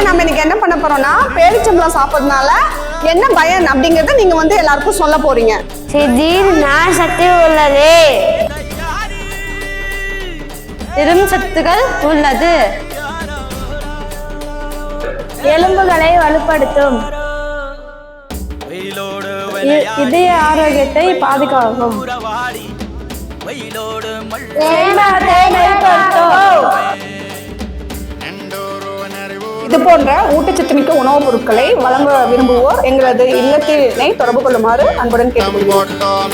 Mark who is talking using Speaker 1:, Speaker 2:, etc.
Speaker 1: நம்ம இன்னைக்கு என்ன பண்ண போறோம்னா பேரிச்சம்பழம் சாப்பிட்றதுனால என்ன பயன் அப்படிங்கறத நீங்க வந்து எல்லாருக்கும் சொல்ல போறீங்க.
Speaker 2: ஜீரண சக்தி உள்ளது, இரும்பு சத்துக்கள் உள்ளது, எலும்புகளை வலுப்படுத்தும், இதய ஆரோக்கியத்தை பாதுகாக்கும்,
Speaker 1: இது போன்ற ஊட்டச்சத்து மிக்க உணவுப் பொருட்களை வழங்க விரும்புவோர் எங்களது இல்லத்தினை தொடர்பு கொள்ளுமாறு அன்புடன் கேட்டுக்கொள்கிறோம்.